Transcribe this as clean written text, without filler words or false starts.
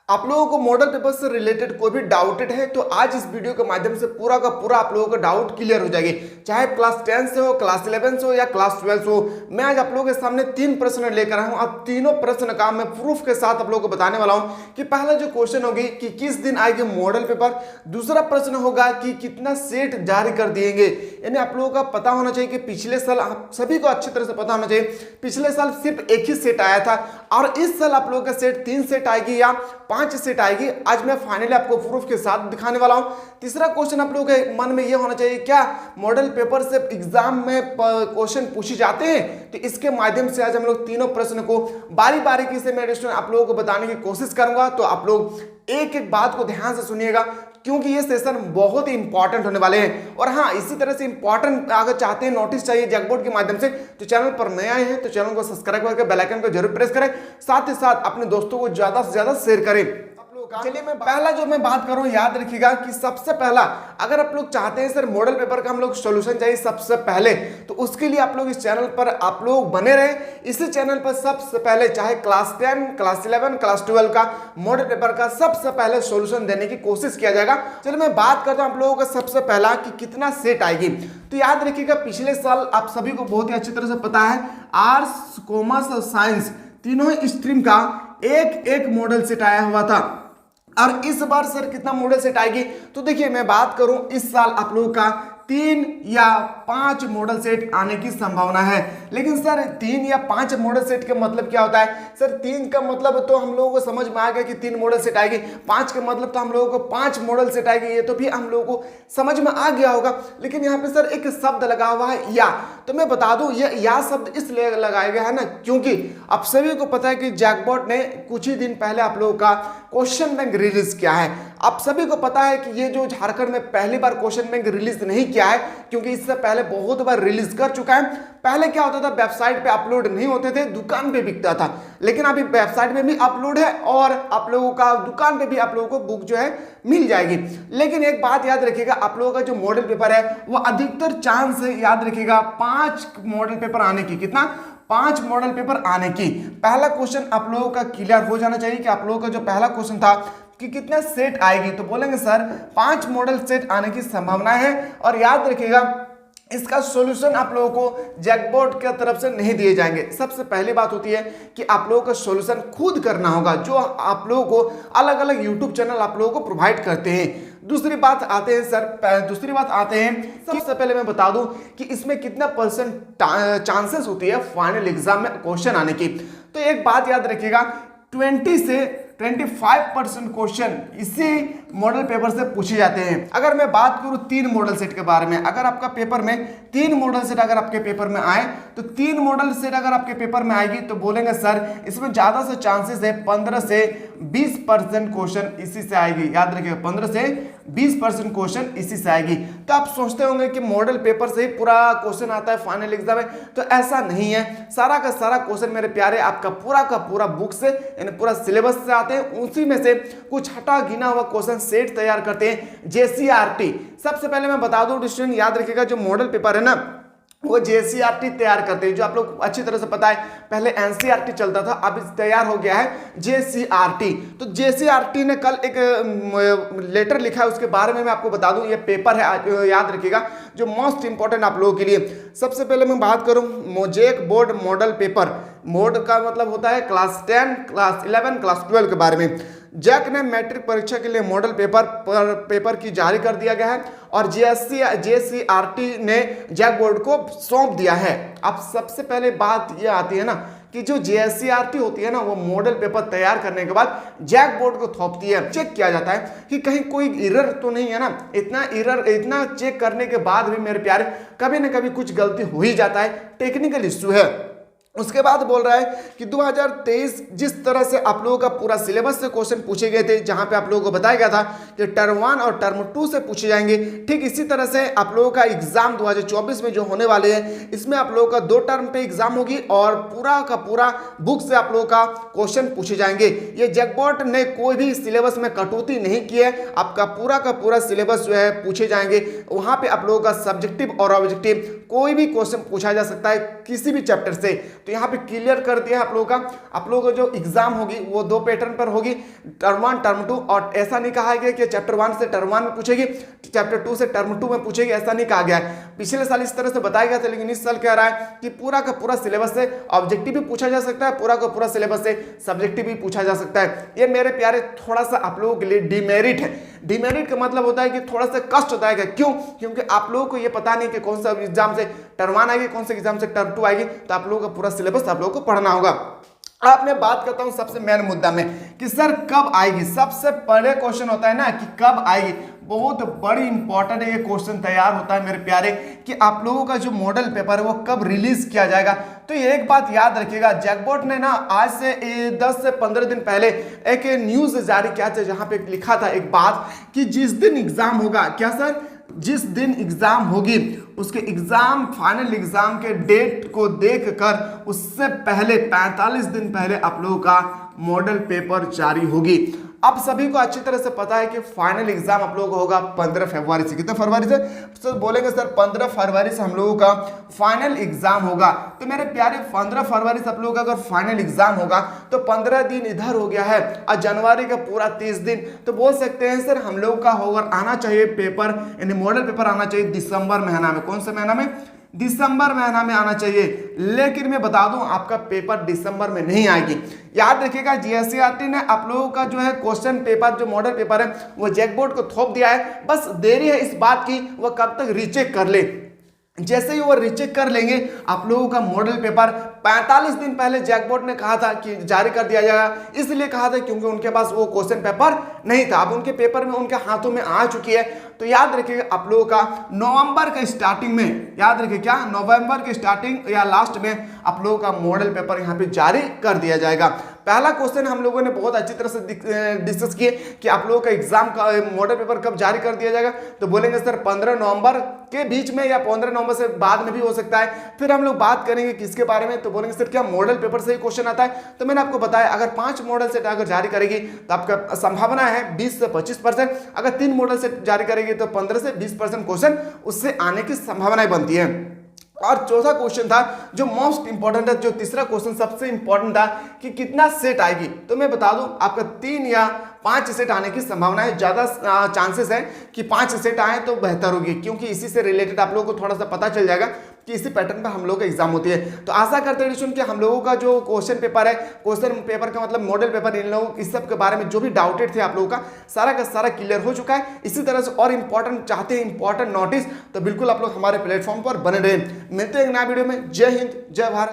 आप लोगों को मॉडल पेपर से रिलेटेड कोई भी डाउटेड है तो आज इस वीडियो के माध्यम से पूरा का पूरा आप लोगों का डाउट क्लियर हो जाएगी। चाहे क्लास 10 से हो, क्लास 11 से हो या क्लास 12 से हो। मैं आज आप लोगों के सामने 3 प्रश्न लेकर आया हूं। अब तीनों प्रश्न का मैं प्रूफ के साथ आप लोगों को बताने वाला हूं कि पहला जो क्वेश्चन होगी कि किस दिन आएगी मॉडल पेपर। दूसरा प्रश्न होगा कि कितना सेट जारी कर दिएंगे। यानी आप लोगों का पता होना चाहिए कि पिछले साल आप सभी को अच्छी तरह से पता होना चाहिए, पिछले साल सिर्फ एक ही सेट आया था और इस साल आप लोगों का सेट 3 सेट आएगी या 5 सेट आएगी। आज मैं फाइनली आपको प्रूफ के साथ दिखाने वाला हूं। तीसरा क्वेश्चन आप लोगों के मन में यह होना चाहिए, क्या मॉडल पेपर से एग्जाम में क्वेश्चन पूछे जाते हैं? तो इसके माध्यम से आज हम लोग तीनों प्रश्न को बारी बारीकी से मैं आप लोगों को बताने की कोशिश करूंगा। तो आप लोग एक एक बात को ध्यान से सुनिएगा क्योंकि ये सेशन बहुत ही इंपॉर्टेंट होने वाले हैं। और हाँ, इसी तरह से इंपॉर्टेंट अगर चाहते हैं, नोटिस चाहिए जैकबोर्ड के माध्यम से, तो चैनल पर नए आए हैं तो चैनल को सब्सक्राइब करके बेल आइकन को जरूर प्रेस करें, साथ ही साथ अपने दोस्तों को ज्यादा से ज्यादा शेयर करें। चलिए मैं पहला जो मैं बात करूं, याद रखिएगा कि सबसे पहला अगर आप लोग चाहते हैं सर मॉडल पेपर का हम लोग सॉल्यूशन चाहिए सबसे पहले, तो उसके लिए आप लोग इस चैनल पर आप लोग बने रहे। इसी चैनल पर सबसे पहले चाहे क्लास 10, क्लास 11, क्लास 12 का मॉडल पेपर का सबसे पहले सॉल्यूशन देने की कोशिश किया जाएगा। चलिए मैं बात करता हूं आप लोगों का सबसे पहला कि कितना सेट आएगी। तो याद रखिएगा पिछले साल आप सभी को बहुत ही अच्छी तरह से पता है, आर्ट्स, कॉमर्स और साइंस तीनों स्ट्रीम का एक एक मॉडल सेट आया हुआ था। और इस बार सर कितना मॉडल सेट आएगी? तो देखिए मैं बात करूं, इस साल आप लोगों का 3 या 5 मॉडल सेट आने की संभावना है। लेकिन सर 3 या 5 मॉडल सेट का मतलब क्या होता है? सर 3 का मतलब तो हम लोगों को समझ में आ गया कि 3 मॉडल सेट आएगी। 5 का मतलब तो हम लोगों को 5 मॉडल सेट आएगी, ये तो भी हम लोगों को समझ में आ गया होगा। लेकिन यहाँ पे सर एक शब्द लगा हुआ है या, तो मैं बता दूं ये या शब्द इसलिए लगाया गया है ना, क्योंकि आप सभी को पता है कि जैकबोर्ड ने कुछ ही दिन पहले आप लोगों का क्वेश्चन बैंक रिलीज किया है। आप सभी को पता है कि ये जो झारखंड में पहली बार क्वेश्चन बैंक रिलीज नहीं किया है, क्योंकि इससे पहले बहुत बार रिलीज कर चुका है। पहले क्या होता था, वेबसाइट पे अपलोड नहीं होते थे, दुकान पे बिकता था। लेकिन अभी वेबसाइट में भी अपलोड है और आप लोगों का दुकान पे भी आप लोगों को बुक जो है मिल जाएगी। लेकिन एक बात याद रखिएगा, आप लोगों का जो मॉडल पेपर है वो अधिकतर चांस है, याद रखिएगा 5 मॉडल पेपर आने की। कितना? 5 मॉडल पेपर आने की। पहला क्वेश्चन आप लोगों का क्लियर हो जाना चाहिए कि आप लोगों का जो पहला क्वेश्चन था कि कितना सेट आएगी, तो बोलेंगे सर 5 मॉडल सेट आने की संभावना है। और याद रखिएगा इसका सॉल्यूशन आप लोगों को जैकबोर्ड की तरफ से नहीं दिए जाएंगे। सबसे पहली बात होती है कि आप लोगों का सॉल्यूशन खुद करना होगा, जो आप लोगों को अलग अलग यूट्यूब चैनल आप लोगों को प्रोवाइड करते हैं। दूसरी बात आते हैं सबसे पहले मैं बता दूं कि इसमें कितना % चांसेस होती है फाइनल एग्जाम में क्वेश्चन आने की। तो एक बात याद रखिएगा, 20 से 25% क्वेश्चन इसी मॉडल पेपर से पूछे जाते हैं। अगर मैं बात करूं 3 मॉडल सेट के बारे में, अगर आपका पेपर में 3 मॉडल सेट अगर आपके पेपर में आए, तो 3 मॉडल सेट अगर आपके पेपर में आएगी तो बोलेंगे सर इसमें ज्यादा से चांसेस है 15 से 20% क्वेश्चन इसी से आएगी। याद रखिएगा 15 से 20% क्वेश्चन इसी से आएगी। तो आप सोचते होंगे कि मॉडल पेपर से ही पूरा क्वेश्चन आता है फाइनल एग्जाम में, तो ऐसा नहीं है। सारा का सारा क्वेश्चन मेरे प्यारे आपका पूरा का पूरा बुक से यानी पूरा सिलेबस से आते हैं। उसी में से कुछ हटा गिना हुआ क्वेश्चन सेट तैयार करते हैं जेसीईआरटी। सबसे पहले मैं बता दूं स्टूडेंट, याद रखिएगा जो मॉडल पेपर है ना वो जेसीईआरटी तैयार करते हैं। जो आप लोग अच्छी तरह से पता है, पहले एनसीईआरटी चलता था, अब तैयार हो गया है जेसीईआरटी। तो जेसीईआरटी ने कल एक लेटर लिखा है, उसके बारे में मैं आपको बता दूं। ये पेपर है, याद रखिएगा, जो मोस्ट इंपॉर्टेंट आप लोगों के लिए। सबसे पहले मैं बात करूं mosaic board model paper. Mode का मतलब होता है क्लास 10, क्लास 11, क्लास 12 के बारे में। जैक ने मैट्रिक परीक्षा के लिए मॉडल पेपर की जारी कर दिया गया है और जेसीईआरटी ने जैक बोर्ड को सौंप दिया है। अब सबसे पहले बात यह आती है ना कि जो जेसीईआरटी होती है ना, वो मॉडल पेपर तैयार करने के बाद जैक बोर्ड को थोपती है। चेक किया जाता है कि कहीं कोई एरर तो नहीं है ना। इतना चेक करने के बाद भी मेरे प्यारे कभी ना कभी कुछ गलती हो ही जाता है, टेक्निकल इश्यू है। उसके बाद बोल रहा है कि 2023 जिस तरह से आप लोगों का पूरा सिलेबस से क्वेश्चन पूछे गए थे, जहां पे आप लोगों को बताया गया था कि टर्म 1 और टर्म 2 से पूछे जाएंगे, ठीक इसी तरह से आप लोगों का एग्जाम 2024 में जो होने वाले हैं, इसमें आप लोगों का 2 टर्म पे एग्जाम होगी और पूरा का पूरा बुक से आप लोगों का क्वेश्चन पूछे जाएंगे। ये जैकबोर्ड ने कोई भी सिलेबस में कटौती नहीं की है, आपका पूरा का पूरा सिलेबस जो है पूछे जाएंगे। वहां पे आप लोगों का सब्जेक्टिव और ऑब्जेक्टिव कोई भी क्वेश्चन पूछा जा सकता है किसी भी चैप्टर से। तो यहाँ पे क्लियर कर दिया आप लोगों का। आप लोगों को जो एग्जाम होगी वो 2 पैटर्न पर होगी, टर्म 1 टर्म 2, और ऐसा नहीं कहा गया कि चैप्टर 1 से टर्म 1 में पूछेगी, चैप्टर 2 से टर्म 2 में पूछेगी, ऐसा नहीं कहा गया है। पिछले साल इस तरह से बताया गया था, लेकिन इस साल कह रहा है कि पूरा का पूरा सिलेबस से ऑब्जेक्टिव भी पूछा जा सकता है, पूरा का पूरा सिलेबस से सब्जेक्टिव भी पूछा जा सकता है। ये मेरे प्यारे थोड़ा सा आप लोगों के लिए डिमेरिट है। डिमेरिट का मतलब होता है कि थोड़ा सा कष्ट होता है। क्यों? क्योंकि आप लोगों को ये पता नहीं कि कौन सा एग्जाम से टर्म 1 आएगी, कौन से एग्जाम से टर्म 2 आएगी, तो आप लोगों का पूरा सिलेबस आप लोगों को पढ़ना होगा। अब मैं बात करता हूं सबसे मेन मुद्दा में कि सर कब आएगी। सबसे पहले क्वेश्चन होता है ना कि कब आएगी। बहुत बड़ी इंपॉर्टेंट है ये क्वेश्चन तैयार होता है मेरे प्यारे कि आप लोगों का जो मॉडल पेपर है वो कब रिलीज किया जाएगा। तो ये एक बात याद रखिएगा, जैकबोर्ड ने ना आज से 10 से 15 दिन पहले एक न्यूज जारी किया था, जहां पे लिखा था एक बात कि जिस दिन एग्जाम होगा, क्या सर, जिस दिन एग्जाम होगी उसके एग्जाम फाइनल एग्जाम के डेट को देखकर उससे पहले 45 दिन पहले आप लोगों का मॉडल पेपर जारी होगी। अब सभी को अच्छी तरह से पता है कि फाइनल एग्जाम आप लोगों को होगा 15 फरवरी से। कितने फरवरी से? तो बोलेंगे सर 15 फरवरी से हम लोगों का फाइनल एग्जाम होगा। तो मेरे प्यारे 15 फरवरी से आप लोगों का अगर फाइनल एग्जाम होगा तो 15 दिन इधर हो गया है और जनवरी का पूरा 30 दिन। तो बोल सकते हैं सर हम लोगों का होगा आना चाहिए पेपर, यानी मॉडल पेपर आना चाहिए दिसंबर महीना में। कौन से महीना में? दिसंबर महीना में आना चाहिए। लेकिन मैं बता दूं आपका पेपर दिसंबर में नहीं आएगी। याद रखिएगा जीएससीईआरटी ने आप लोगों का जो है क्वेश्चन पेपर, जो मॉडल पेपर है वो जैकबोर्ड को थोप दिया है। बस देरी है इस बात की वो कब तक रीचेक कर ले। जैसे ही वो रीचेक कर लेंगे आप लोगों का मॉडल पेपर 45 दिन पहले जैकबोर्ड ने कहा था कि जारी कर दिया जाएगा। इसलिए कहा था क्योंकि उनके पास वो क्वेश्चन पेपर नहीं था। अब उनके पेपर में उनके हाथों में आ चुकी है। तो याद रखिएगा आप लोगों का नवंबर के स्टार्टिंग में, याद रखिए क्या, नवंबर के स्टार्टिंग या लास्ट में आप लोगों का मॉडल पेपर यहाँ पे जारी कर दिया जाएगा। पहला क्वेश्चन हम लोगों ने बहुत अच्छी तरह से डिस्कस किए कि आप लोगों का एग्जाम का मॉडल पेपर कब जारी कर दिया जाएगा। तो बोलेंगे सर 15 नवंबर के बीच में या 15 नवंबर से बाद में भी हो सकता है। फिर हम लोग बात करेंगे किसके बारे में, तो बोलेंगे सर क्या मॉडल पेपर से ही क्वेश्चन आता है। तो मैंने आपको बताया अगर 5 मॉडल सेट अगर जारी करेगी तो आपका संभावना है 20 से 25%, अगर 3 मॉडल सेट जारी करेगी तो 15 से 20% क्वेश्चन उससे आने की संभावनाएं बनती है। और चौथा क्वेश्चन था जो मोस्ट इंपॉर्टेंट है, जो तीसरा क्वेश्चन सबसे इंपॉर्टेंट था कि कितना सेट आएगी। तो मैं बता दूं आपका 3 या 5 सेट आने की संभावना है। ज्यादा चांसेस है कि 5 सेट आए तो बेहतर होगी, क्योंकि इसी से रिलेटेड आप लोगों को थोड़ा सा पता चल जाएगा कि इसी पैटर्न पर हम लोग का एग्जाम होती है। तो आशा करते हैं कि हम लोगों का जो क्वेश्चन पेपर है, क्वेश्चन पेपर का मतलब मॉडल पेपर, इन लोगों इस सब के बारे में जो भी डाउटेड थे आप लोगों का सारा क्लियर हो चुका है। इसी तरह से और इंपॉर्टेंट चाहते हैं इंपॉर्टेंट नोटिस, तो बिल्कुल आप लोग हमारे प्लेटफॉर्म पर बने रहे। मिलते हैं एक नया वीडियो में। जय हिंद, जय भारत।